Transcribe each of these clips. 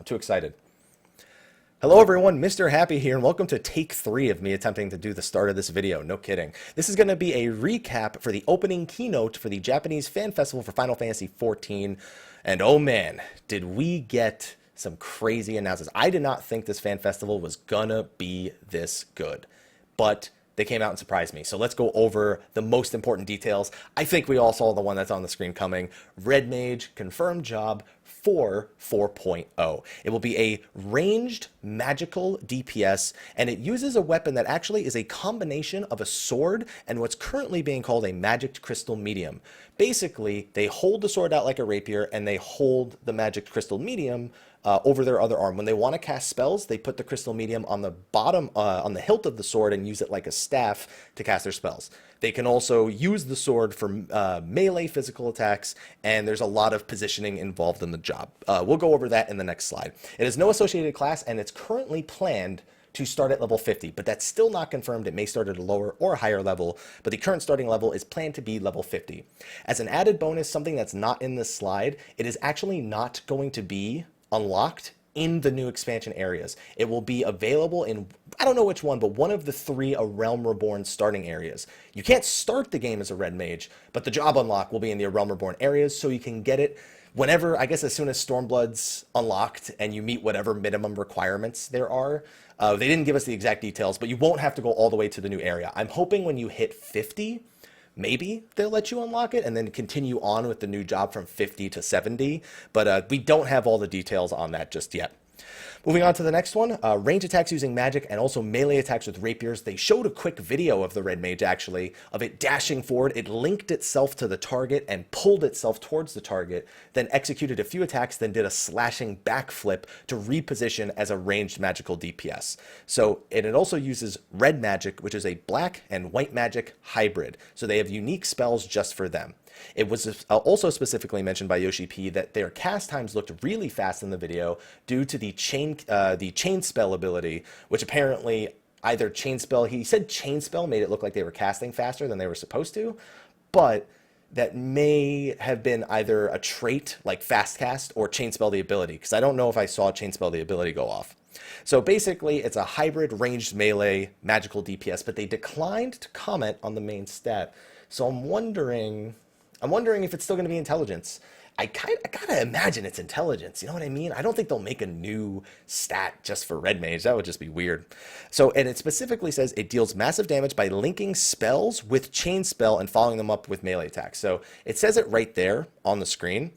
Too excited. Hello everyone, Mr. Happy here, and welcome to take 3 of me attempting to do the start of this video. No kidding. This is going to be a recap for the opening keynote for the Japanese Fan Festival for Final Fantasy XIV. And oh man, did we get some crazy announcements. I did not think this fan festival was gonna be this good, but they came out and surprised me. So let's go over the most important details. I think we all saw the one that's on the screen coming. Red Mage confirmed job for 4.0. It will be a ranged magical DPS, and it uses a weapon that actually is a combination of a sword and what's currently being called a magic crystal medium. Basically, they hold the sword out like a rapier, and they hold the magic crystal medium over their other arm. When they want to cast spells, they put the crystal medium on the bottom, on the hilt of the sword, and use it like a staff to cast their spells. They can also use the sword for melee physical attacks, and there's a lot of positioning involved in the job. We'll go over that in the next slide. It has no associated class, and it's currently planned to start at level 50, but that's still not confirmed. It may start at a lower or a higher level, but the current starting level is planned to be level 50. As an added bonus, something that's not in this slide, it is actually not going to be unlocked in the new expansion areas. It will be available in, I don't know which one, but one of the 3 A Realm Reborn starting areas. You can't start the game as a Red Mage, but the job unlock will be in the A Realm Reborn areas, so you can get it whenever, I guess as soon as Stormblood's unlocked and you meet whatever minimum requirements there are. They didn't give us the exact details, but you won't have to go all the way to the new area. I'm hoping when you hit 50, maybe they'll let you unlock it and then continue on with the new job from 50 to 70, but we don't have all the details on that just yet. Moving on to the next one, range attacks using magic and also melee attacks with rapiers. They showed a quick video of the Red Mage, actually, of it dashing forward. It linked itself to the target and pulled itself towards the target, then executed a few attacks, then did a slashing backflip to reposition as a ranged magical DPS. So it also uses red magic, which is a black and white magic hybrid. So they have unique spells just for them. It was also specifically mentioned by Yoshi P that their cast times looked really fast in the video due to the chain spell ability, which apparently either chain spell, he said chain spell made it look like they were casting faster than they were supposed to, but that may have been either a trait like fast cast or chain spell the ability, because I don't know if I saw chain spell the ability go off. So basically, it's a hybrid ranged melee magical DPS, but they declined to comment on the main stat. So I'm wondering if it's still going to be intelligence. I gotta imagine it's intelligence. You know what I mean? I don't think they'll make a new stat just for Red Mage. That would just be weird. So, and it specifically says it deals massive damage by linking spells with chain spell and following them up with melee attacks. So it says it right there on the screen,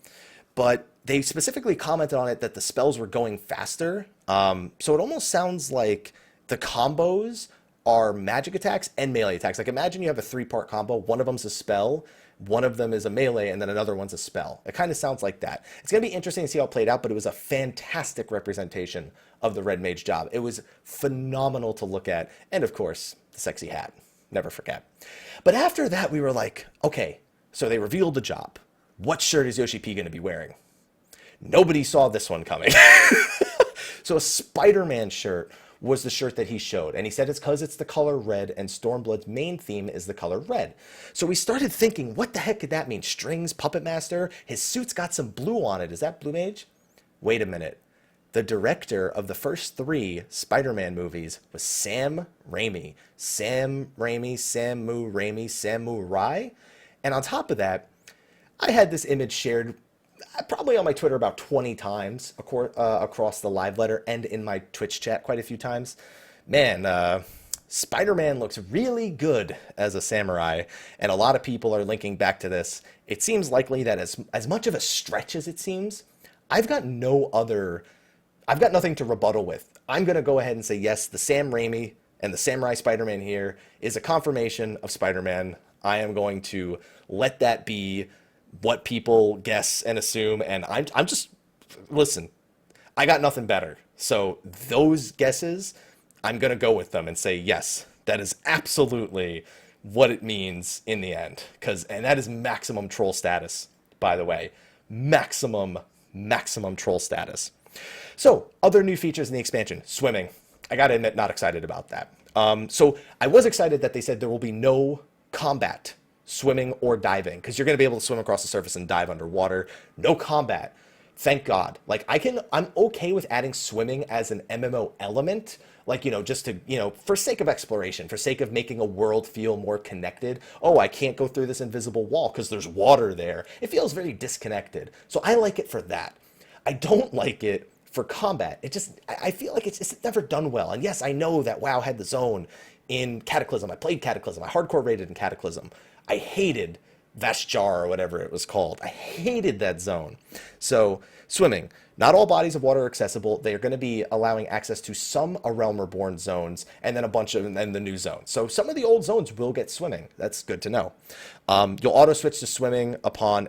but they specifically commented on it that the spells were going faster. So it almost sounds like the combos are magic attacks and melee attacks. Like imagine you have a 3-part combo. One of them's a spell, one of them is a melee, and then another one's a spell. It kind of sounds like that. It's going to be interesting to see how it played out, but it was a fantastic representation of the Red Mage job. It was phenomenal to look at. And of course, the sexy hat. Never forget. But after that, we were like, okay, so they revealed the job. What shirt is Yoshi P going to be wearing? Nobody saw this one coming. So a Spider-Man shirt was the shirt that he showed. And he said it's because it's the color red, and Stormblood's main theme is the color red. So we started thinking, what the heck could that mean? Strings, Puppet Master? His suit's got some blue on it. Is that Blue Mage? Wait a minute. The director of the first 3 Spider-Man movies was Sam Raimi. Samu Rai. And on top of that, I had this image shared probably on my Twitter about 20 times across the live letter and in my Twitch chat quite a few times. Man, Spider-Man looks really good as a samurai, and a lot of people are linking back to this. It seems likely that as much of a stretch as it seems, I've got nothing to rebuttal with. I'm going to go ahead and say yes, the Sam Raimi and the Samurai Spider-Man here is a confirmation of Spider-Man. I am going to let that be what people guess and assume, and I'm just, listen, I got nothing better. So those guesses, I'm going to go with them and say, yes, that is absolutely what it means in the end. And that is maximum troll status, by the way. Maximum troll status. So other new features in the expansion, swimming. I got to admit, not excited about that. So I was excited that they said there will be no combat, swimming or diving, because you're going to be able to swim across the surface and dive underwater. No combat. Thank God. Like I'm okay with adding swimming as an MMO element, like, just to, for sake of exploration, for sake of making a world feel more connected. Oh, I can't go through this invisible wall because there's water there. It feels very disconnected. So I like it for that. I don't like it for combat. I feel like it's never done well. And yes, I know that WoW had the zone in Cataclysm. I played Cataclysm. I hardcore rated in Cataclysm. I hated Vashjar or whatever it was called. I hated that zone. So swimming. Not all bodies of water are accessible. They are going to be allowing access to some A Realm Reborn zones and then a bunch of and the new zones. So some of the old zones will get swimming. That's good to know. You'll auto switch to swimming upon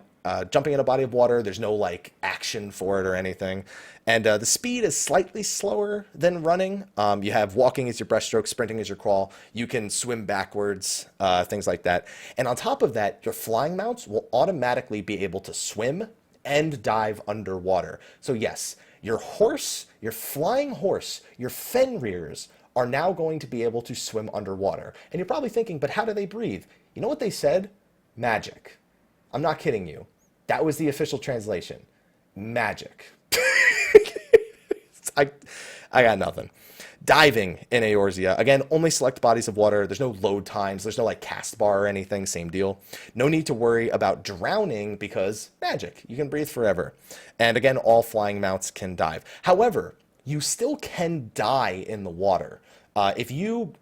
jumping in a body of water. There's no like action for it or anything. And the speed is slightly slower than running. You have walking as your breaststroke, sprinting as your crawl. You can swim backwards, things like that. And on top of that, your flying mounts will automatically be able to swim and dive underwater. So yes, your horse, your flying horse, your Fenrirs are now going to be able to swim underwater. And you're probably thinking, but how do they breathe? You know what they said? Magic. I'm not kidding you. That was the official translation. Magic. I got nothing. Diving in Eorzea. Again, only select bodies of water. There's no load times. There's no like cast bar or anything. Same deal. No need to worry about drowning because magic. You can breathe forever. And again, all flying mounts can dive. However, you still can die in the water. If you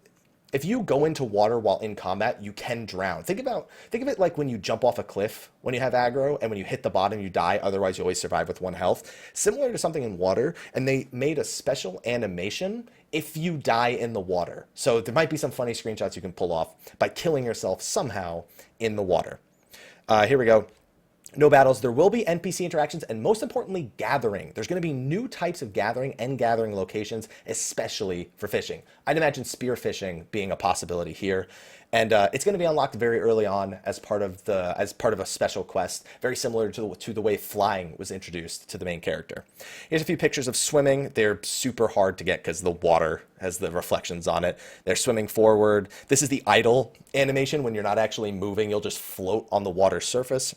go into water while in combat, you can drown. Think of it like when you jump off a cliff when you have aggro, and when you hit the bottom, you die. Otherwise, you always survive with 1 health. Similar to something in water, and they made a special animation if you die in the water. So there might be some funny screenshots you can pull off by killing yourself somehow in the water. Here we go. No battles. There will be NPC interactions, and most importantly, gathering. There's going to be new types of gathering and gathering locations, especially for fishing. I'd imagine spear fishing being a possibility here, and it's going to be unlocked very early on as part of a special quest, very similar to the way flying was introduced to the main character. Here's a few pictures of swimming. They're super hard to get because the water has the reflections on it. They're swimming forward. This is the idle animation. When you're not actually moving, you'll just float on the water surface.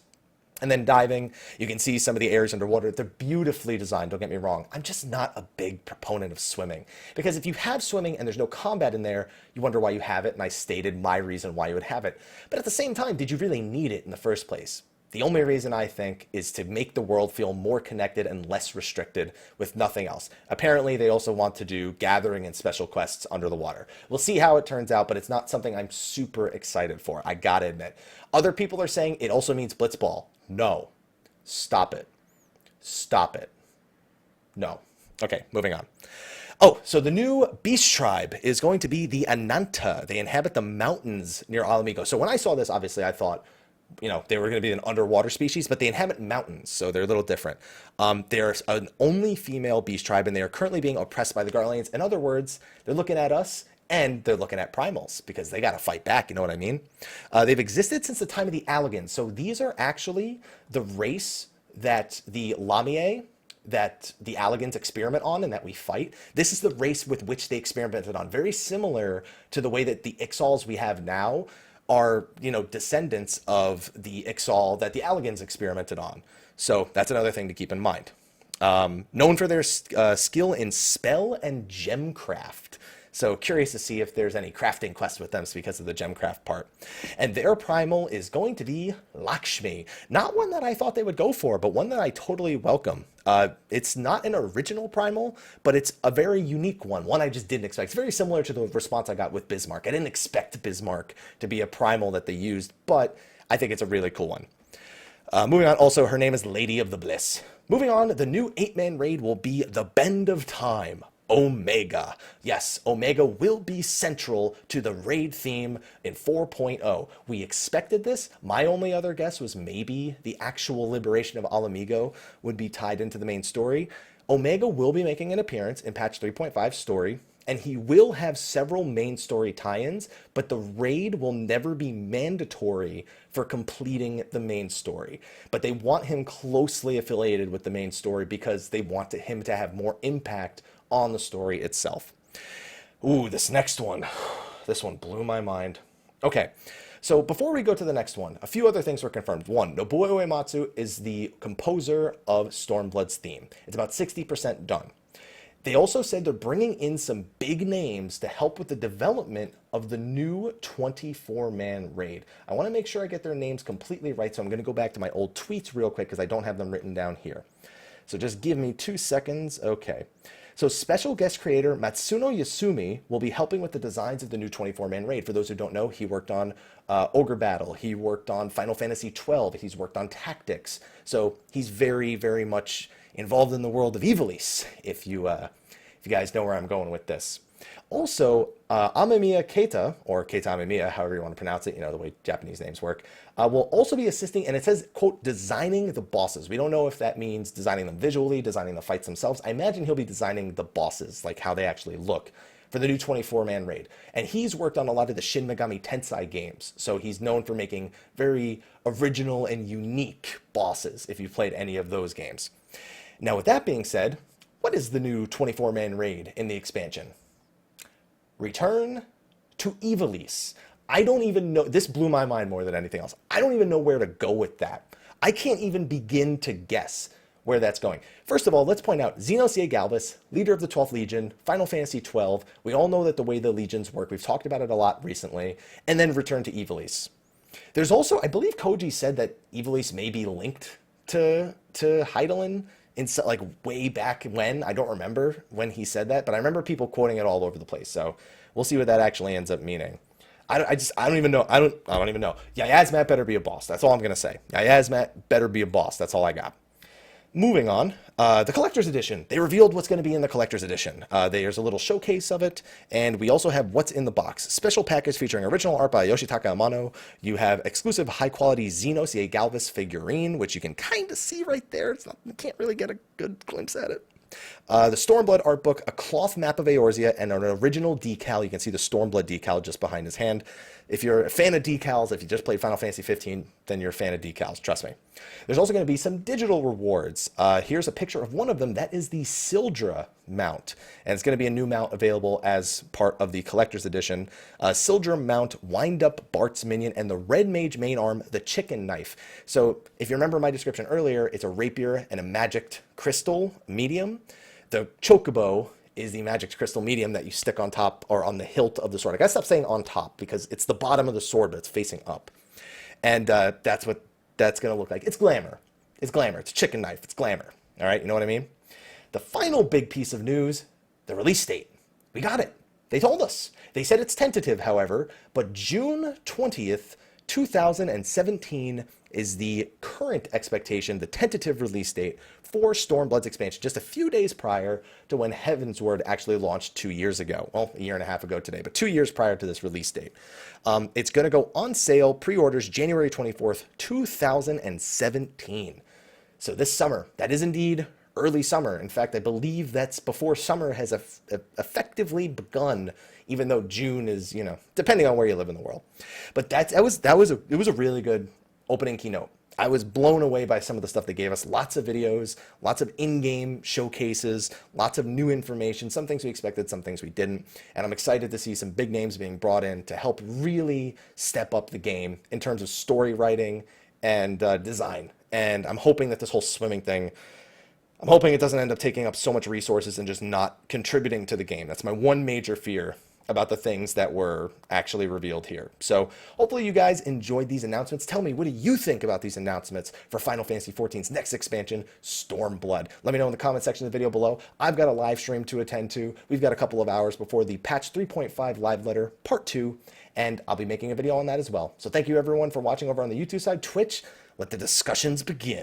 And then diving, you can see some of the areas underwater. They're beautifully designed, don't get me wrong. I'm just not a big proponent of swimming. Because if you have swimming and there's no combat in there, you wonder why you have it, and I stated my reason why you would have it. But at the same time, did you really need it in the first place? The only reason, I think, is to make the world feel more connected and less restricted with nothing else. Apparently, they also want to do gathering and special quests under the water. We'll see how it turns out, but it's not something I'm super excited for, I gotta admit. Other people are saying it also means blitzball. No. Stop it. Stop it. No. Okay, moving on. Oh, so the new beast tribe is going to be the Ananta. They inhabit the mountains near Alamigo. So when I saw this, obviously I thought, they were going to be an underwater species, but they inhabit mountains, so they're a little different. They're an only female beast tribe, and they are currently being oppressed by the Garleans. In other words, they're looking at us, and they're looking at primals, because they got to fight back, you know what I mean? They've existed since the time of the Allagans, so these are actually the race that the Lamia, that the Allagans experiment on and that we fight. This is the race with which they experimented on, very similar to the way that the Ixals we have now are, descendants of the Ixal that the Allagans experimented on. So that's another thing to keep in mind. Known for their skill in spell and gemcraft. So curious to see if there's any crafting quests with them because of the gemcraft part. And their primal is going to be Lakshmi. Not one that I thought they would go for, but one that I totally welcome. It's not an original primal, but it's a very unique one I just didn't expect. It's very similar to the response I got with Bismarck. I didn't expect Bismarck to be a primal that they used, but I think it's a really cool one. Moving on, also, her name is Lady of the Bliss. Moving on, the new 8-man raid will be the Bend of Time. Omega. Yes, Omega will be central to the raid theme in 4.0. We expected this. My only other guess was maybe the actual liberation of Alamigo would be tied into the main story. Omega will be making an appearance in patch 3.5 story, and he will have several main story tie-ins, but the raid will never be mandatory for completing the main story. But they want him closely affiliated with the main story because they want him to have more impact on the story itself. Ooh, this next one. This one blew my mind. Okay, So before we go to the next one, a few other things were confirmed. One, Nobuo Uematsu is the composer of Stormblood's theme. It's about 60% done. They also said they're bringing in some big names to help with the development of the new 24-man raid. I want to make sure I get their names completely right, so I'm going to go back to my old tweets real quick because I don't have them written down here. So just give me 2 seconds. Okay. So special guest creator Matsuno Yasumi will be helping with the designs of the new 24-man raid. For those who don't know, he worked on Ogre Battle. He worked on Final Fantasy XII. He's worked on Tactics. So he's very, very much involved in the world of Ivalice, if you guys know where I'm going with this. Also, Amemiya Keita, or Keita Amemiya, however you want to pronounce it, you know, the way Japanese names work, will also be assisting, and it says, quote, designing the bosses. We don't know if that means designing them visually, designing the fights themselves. I imagine he'll be designing the bosses, like how they actually look, for the new 24-man raid. And he's worked on a lot of the Shin Megami Tensei games, so he's known for making very original and unique bosses, if you've played any of those games. Now, with that being said, what is the new 24-man raid in the expansion? Return to Ivalice. I don't even know, this blew my mind more than anything else. I don't even know where to go with that. I can't even begin to guess where that's going. First of all, let's point out, Xenos Galvus, leader of the 12th Legion, Final Fantasy XII. We all know that the way the legions work. We've talked about it a lot recently. And then return to Ivalice. There's also, I believe Koji said that Ivalice may be linked to Hydaelyn in like way back when. I don't remember when he said that, but I remember people quoting it all over the place. So we'll see what that actually ends up meaning. I don't even know. I don't even know. Yayazmat better be a boss. That's all I'm gonna say. Yayazmat better be a boss. That's all I got. Moving on, the Collector's Edition. They revealed what's going to be in the Collector's Edition. There's a little showcase of it, and we also have what's in the box. Special package featuring original art by Yoshitaka Amano. You have exclusive high-quality Xenos Galvus figurine, which you can kind of see right there. You can't really get a good glimpse at it. The Stormblood art book, a cloth map of Eorzea, and an original decal. You can see the Stormblood decal just behind his hand. If you're a fan of decals, if you just played Final Fantasy 15, then you're a fan of decals, trust me. There's also going to be some digital rewards. Here's a picture of one of them. That is the Sildra mount, and it's going to be a new mount available as part of the Collector's Edition. Sildra mount, wind up Bart's minion, and the Red Mage main arm, the chicken knife. So if you remember my description earlier, it's a rapier and a magic crystal medium. The chocobo is the magic crystal medium that you stick on top or on the hilt of the sword. I gotta stop saying on top because it's the bottom of the sword, but it's facing up. And that's what that's gonna look like. It's glamour. It's glamour. It's a chicken knife. It's glamour. All right, you know what I mean? The final big piece of news, the release date. We got it. They told us. They said it's tentative, however, but June 20th, 2017 is the current expectation, the tentative release date for Stormblood's expansion, just a few days prior to when Heavensward actually launched 2 years ago. Well, a year and a half ago today, but 2 years prior to this release date. It's going to go on sale, pre-orders January 24th, 2017. So this summer, that is indeed early summer. In fact, I believe that's before summer has effectively begun, even though June is, you know, depending on where you live in the world. But it was a really good opening keynote. I was blown away by some of the stuff they gave us. Lots of videos, lots of in-game showcases, lots of new information, some things we expected, some things we didn't. And I'm excited to see some big names being brought in to help really step up the game in terms of story writing and design. And I'm hoping that this whole swimming thing, I'm hoping it doesn't end up taking up so much resources and just not contributing to the game. That's my one major fear about the things that were actually revealed here. So hopefully you guys enjoyed these announcements. Tell me, what do you think about these announcements for Final Fantasy XIV's next expansion, Stormblood? Let me know in the comment section of the video below. I've got a live stream to attend to. We've got a couple of hours before the patch 3.5 live letter part 2, and I'll be making a video on that as well. So thank you everyone for watching over on the YouTube side. Twitch, let the discussions begin.